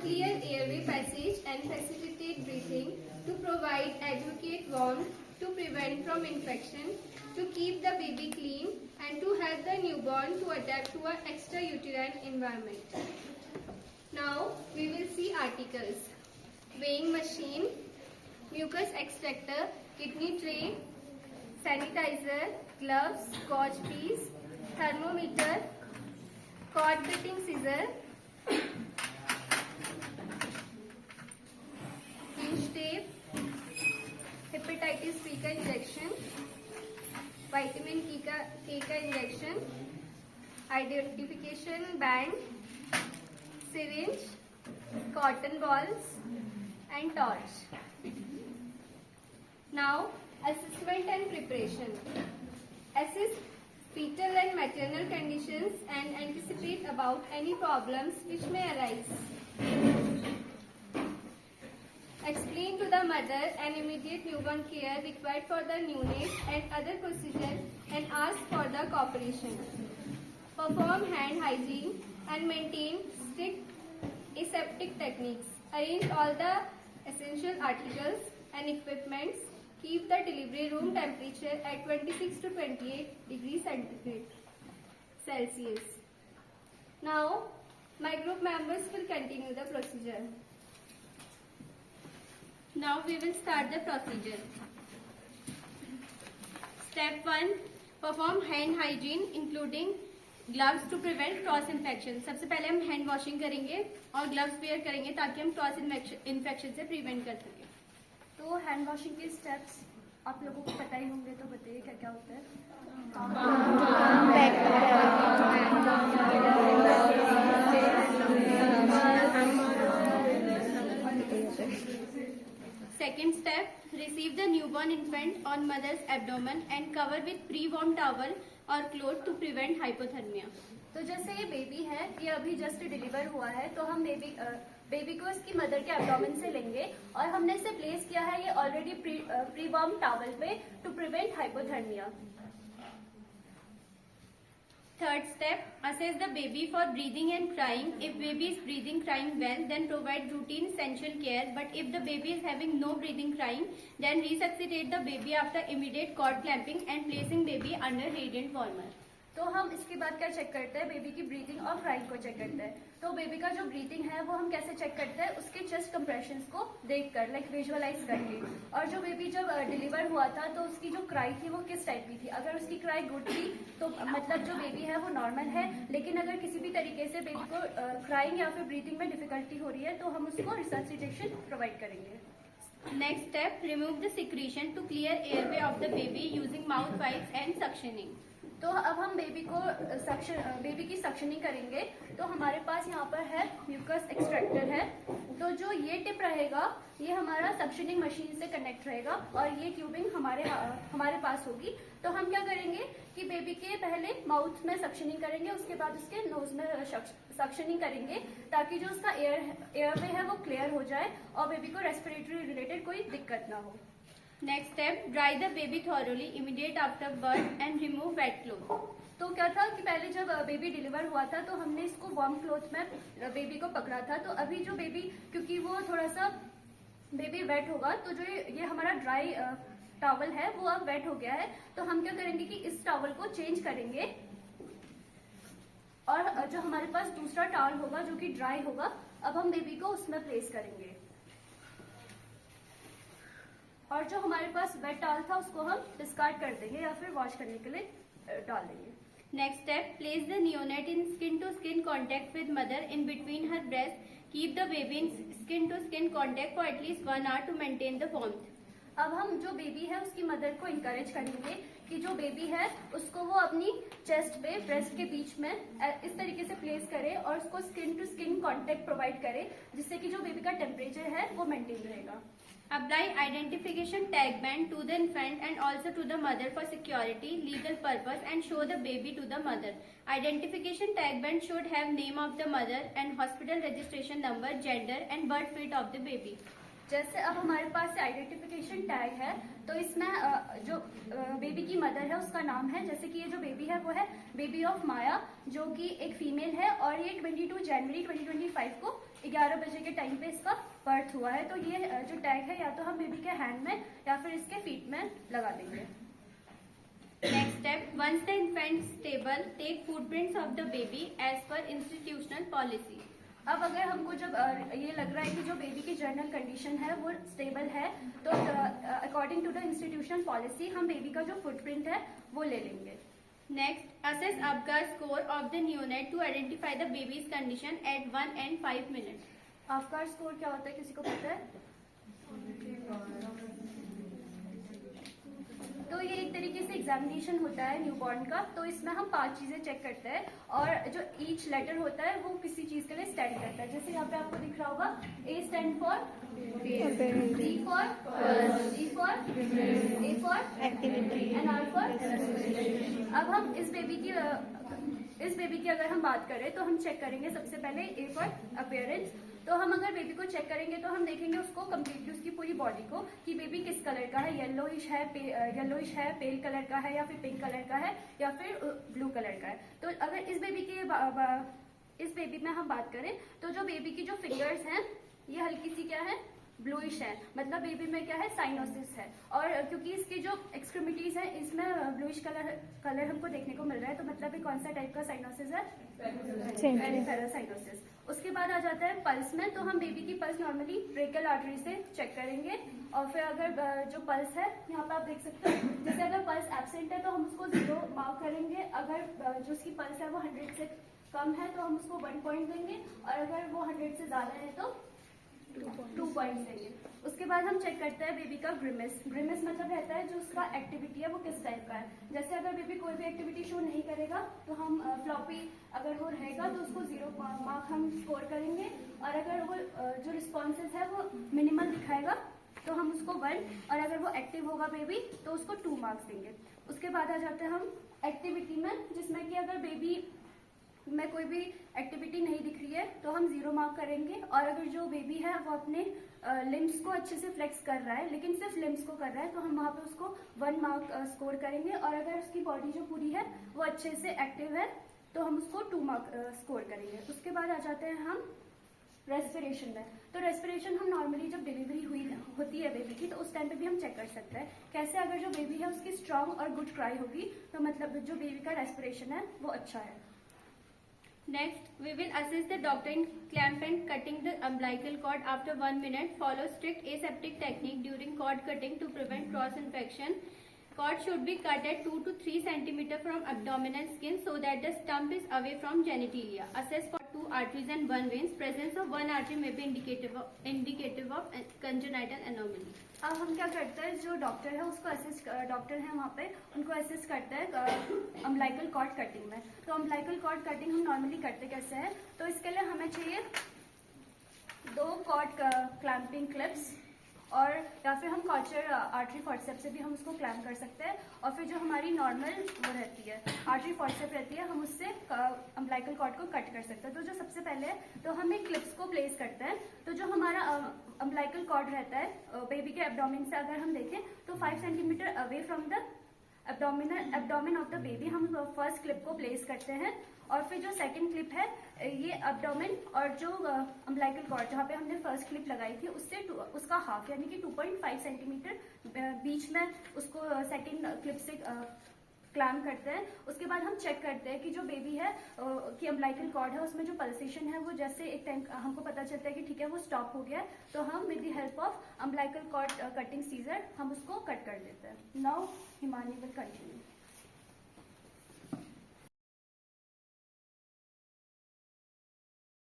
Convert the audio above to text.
clear airway passage and facilitate breathing, to provide adequate warmth, to prevent from infection, to keep the baby clean, and to help the newborn to adapt to an extrauterine environment. Now we will see articles: weighing machine, mucus extractor, kidney tray, sanitizer, gloves, gauge piece, thermometer, cord cutting scissor, pinch tape, hepatitis B का injection, vitamin K का injection, identification band, syringe, cotton balls and torch. Now, assessment and preparation. Assess fetal and maternal conditions and anticipate about any problems which may arise. Explain to the mother an immediate newborn care required for the neonate and other procedures and ask for the cooperation. Perform hand hygiene and maintain strict aseptic techniques. Arrange all the essential articles and equipments. Keep the delivery room temperature at 26 to 28 degrees Celsius. Now, my group members will continue the procedure. Now we will start the procedure. Step 1. Perform hand hygiene including gloves to prevent cross infection. सबसे पहले हम hand washing करेंगे और gloves where करेंगे ताकि हम cross infection से prevent कर सकें. तो हैंड वॉशिंग के स्टेप्स आप लोगों को पता ही होंगे, तो बताइए क्या क्या होता है. Second step, receive the newborn infant on mother's abdomen and cover with pre-warm towel or cloth to prevent hypothermia. तो जैसे ये बेबी है, ये अभी जस्ट डिलीवर हुआ है, तो हम बेबी को इसकी मदर के एब्डोमेन से लेंगे और हमने इसे प्लेस किया है ये ऑलरेडी प्री वार्म टॉवल पे to prevent hypothermia. Third step, assess the baby for breathing and crying. If baby is breathing, crying well, then provide routine essential care. But if the baby is having no breathing, crying, then resuscitate the baby after immediate cord clamping and placing baby under radiant warmer. तो हम इसके बाद क्या check करते हैं, baby की breathing और crying को चेक करते हैं. तो बेबी का जो ब्रीथिंग है वो हम कैसे चेक करते हैं, उसके चेस्ट कंप्रेशंस को देखकर, लाइक विजुअलाइज करके. और जो बेबी जब डिलीवर हुआ था तो उसकी जो क्राई थी वो किस टाइप की थी. अगर उसकी क्राई गुड थी तो मतलब जो बेबी है वो नॉर्मल है. लेकिन अगर किसी भी तरीके से बेबी को क्राइंग या फिर ब्रीथिंग में डिफिकल्टी हो रही है तो हम उसको रिससिटेशन प्रोवाइड करेंगे. Next step, remove the secretion to clear airway of the baby using mouth wipes and suctioning. तो अब हम बेबी की सक्शनिंग करेंगे. तो हमारे पास यहाँ पर है म्यूकस एक्सट्रैक्टर है. तो जो ये टिप रहेगा ये हमारा सक्शनिंग मशीन से कनेक्ट रहेगा और ये ट्यूबिंग हमारे पास होगी. तो हम क्या करेंगे कि बेबी के पहले माउथ में सक्शनिंग करेंगे, उसके बाद उसके नोज में सक्शनिंग करेंगे ताकि जो उसका एयरवे है वो क्लियर हो जाए और बेबी को रेस्पिरेटरी रिलेटेड कोई दिक्कत ना हो. Next step, dry the baby thoroughly immediate after birth and remove wet cloth. तो क्या था कि पहले जब बेबी डिलीवर हुआ था तो हमने इसको वार्म क्लॉथ में बेबी को पकड़ा था. तो अभी जो बेबी, क्योंकि वो थोड़ा सा बेबी वेट होगा, तो जो ये हमारा ड्राई टॉवल है वो अब वेट हो गया है. तो हम क्या करेंगे कि इस टॉवल को चेंज करेंगे और जो हमारे पास दूसरा टॉवल होगा जो कि ड्राई होगा, अब हम बेबी को उसमें प्लेस करेंगे. और जो हमारे पास वेट टॉवल था उसको हम डिस्कार्ड कर देंगे या फिर वॉश करने के लिए डाल देंगे. Next step, place the neonate in skin to skin contact with mother in between her breasts. Keep the baby in skin to skin contact for at least 1 hour to maintain the warmth. अब हम जो baby है उसकी mother को encourage करेंगे कि जो baby है उसको वो अपनी चेस्ट पे ब्रेस्ट के बीच में इस तरीके से प्लेस करे और उसको skin to skin contact provide करे, जिससे कि जो बेबी का टेम्परेचर है वो मेंटेन रहेगा. Apply identification tag band to the infant and also to the mother for security, legal purpose and show the baby to the mother. Identification tag band should have name of the mother and hospital registration number, gender and birth weight of the baby. जैसे अब हमारे पास identification tag है, तो इसमें जो baby की mother है उसका नाम है। जैसे कि ये जो बेबी है वो है बेबी ऑफ माया, जो कि एक फीमेल है और ये 22 जनवरी 2025 को 11 बजे के टाइम पे इसका बर्थ हुआ है। तो ये जो टैग है या तो हम बेबी के हैंड में या फिर इसके फीट में लगा देंगे। Next step, once the infant is stable, take footprints of the baby as per institutional policy. अब अगर हमको जब ये लग रहा है कि जो बेबी की जनरल कंडीशन है वो स्टेबल है, तो according to the institutional policy हम बेबी का जो फुटप्रिंट है वो ले लेंगे। Next, assess APGAR score of the neonate to identify the baby's condition at 1 and 5 minutes. APGAR score क्या होता है, किसी को पता है? तो ये एक तरीके से एग्जामिनेशन होता है न्यूबॉर्न का। तो इसमें हम 5 चीजें चेक करते हैं और जो ईच लेटर होता है वो किसी चीज के लिए स्टैंड करता है। जैसे यहाँ पे आपको दिख रहा होगा A stand for, B for, G for, A for activity and R for. अब हम इस बेबी की अगर हम बात करें तो हम चेक करेंगे सबसे पहले A फॉर अपीयरेंस। तो हम अगर बेबी को चेक करेंगे तो हम देखेंगे उसको कम्प्लीटली उसकी पूरी बॉडी को कि बेबी किस कलर का है, येलोइश है, पेल कलर का है या फिर पिंक कलर का है या फिर ब्लू कलर का है। तो अगर इस बेबी में हम बात करें तो जो बेबी की जो फिंगर्स हैं ये हल्की सी क्या है, ब्लूइश है, मतलब बेबी में क्या है, साइनोसिस है। और क्योंकि इसकी जो एक्सट्रीमिटीज है इसमें ब्लूइश कलर हमको देखने को मिल रहा है, तो मतलब ये कौन सा टाइप का साइनोसिस है, पेरिफेरल साइनोसिस। उसके बाद आ जाता है पल्स में। तो हम बेबी की पल्स नॉर्मली ब्रेकियल आर्टरी से चेक करेंगे और फिर अगर जो पल्स है यहाँ पे आप देख सकते हो, जैसे अगर पल्स एब्सेंट है तो हम उसको 0 मार्क करेंगे। अगर जो उसकी पल्स है वो 100 से कम है तो हम उसको 1 पॉइंट देंगे और अगर वो 100 से ज्यादा है तो 2 पॉइंट देंगे। उसके बाद हम चेक करते हैं बेबी का ग्रिमेस। ग्रिमेस मतलब रहता है जो उसका एक्टिविटी है वो किस टाइप का है। जैसे अगर बेबी कोई भी एक्टिविटी शो नहीं करेगा तो हम फ्लॉपी अगर वो रहेगा तो उसको 0 मार्क हम स्कोर करेंगे और अगर वो जो रिस्पॉन्सेज है वो मिनिमल दिखाएगा तो हम उसको 1 और अगर वो एक्टिव होगा बेबी तो उसको 2 मार्क्स देंगे। उसके बाद आ जाते हैं हम एक्टिविटी में, जिसमें कि अगर बेबी में कोई भी एक्टिविटी नहीं दिख रही है तो हम 0 मार्क करेंगे और अगर जो बेबी है वो अपने लिम्स को अच्छे से फ्लेक्स कर रहा है लेकिन सिर्फ लिम्स को कर रहा है तो हम वहाँ पे उसको 1 मार्क स्कोर करेंगे और अगर उसकी बॉडी जो पूरी है वो अच्छे से एक्टिव है तो हम उसको 2 मार्क स्कोर करेंगे। उसके बाद आ जाते हैं हम रेस्पिरेशन में। तो रेस्पिरेशन हम नॉर्मली जब डिलीवरी होती है बेबी की तो उस टाइम पे भी हम चेक कर सकते हैं कैसे। अगर जो बेबी है उसकी स्ट्रांग और गुड क्राई होगी तो मतलब जो बेबी का रेस्पिरेशन है वो अच्छा है। Next, we will assist the doctor in clamp and cutting the umbilical cord after 1 minute. Follow strict aseptic technique during cord cutting to prevent cross infection. Cord should be cut at 2 to 3 cm from abdominal skin so that the stump is away from genitalia. Assess for 2 arteries and 1 veins. Presence of 1 artery may be indicative of congenital anomaly. अब हम क्या करते हैं, जो doctor है उसको assist, doctor है वहाँ पे उनको असिस्ट करते हैं अम्बिलिकल कॉर्ड कटिंग में। तो अम्बिलिकल कॉर्ड कटिंग हम नॉर्मली करते कैसे हैं, तो इसके लिए हमें चाहिए 2 कॉर्ड क्लैंपिंग क्लिप्स और या फिर हम कॉर्चर आर्टरी फॉर्सेप से भी हम उसको क्लैम्प कर सकते हैं और फिर जो हमारी नॉर्मल वो रहती है आर्टरी फॉर्सेप रहती है हम उससे अम्बिलिकल कॉर्ड को कट कर सकते हैं। तो जो सबसे पहले है तो हम एक क्लिप्स को प्लेस करते हैं। तो जो हमारा अम्बिलिकल कॉर्ड रहता है बेबी के एब्डोमेन से अगर हम देखें तो 5 centimetre away from the abdomen of the baby हम फर्स्ट क्लिप को प्लेस करते हैं और फिर जो सेकंड क्लिप है ये एब्डोमेन और जो अम्बिलिकल कॉर्ड जहाँ पे हमने फर्स्ट क्लिप लगाई थी उससे उसका हाफ यानी कि 2.5 सेंटीमीटर बीच में उसको सेकंड क्लिप से क्लैम्प करते हैं। उसके बाद हम चेक करते हैं कि जो बेबी है कि अम्बिलिकल कॉर्ड है उसमें जो पल्सेशन है वो जैसे एक टाइम हमको पता चलता है कि ठीक है वो स्टॉप हो गया है तो हम with the help of umbilical cord cutting scissor हम उसको कट कर देते हैं। Now Himani will continue.